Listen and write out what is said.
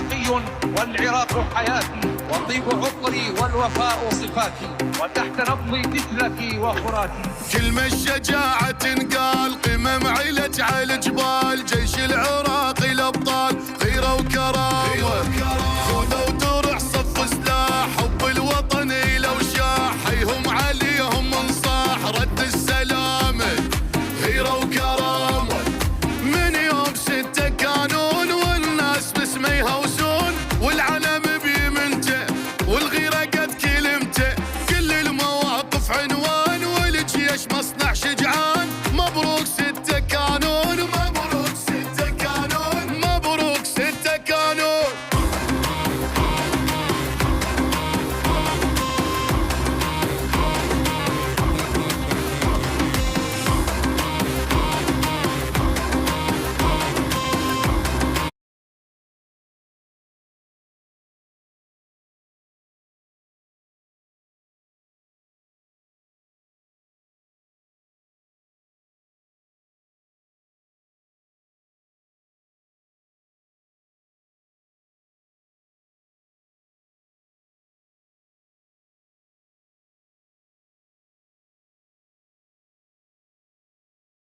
عراقي والعراق حياتي، وطيب عطري والوفاء صفاتي، وتحت نبضي تتلتي وفراتي. كلمة الشجاعة تنقال، قمم علج على جبال جيش العراق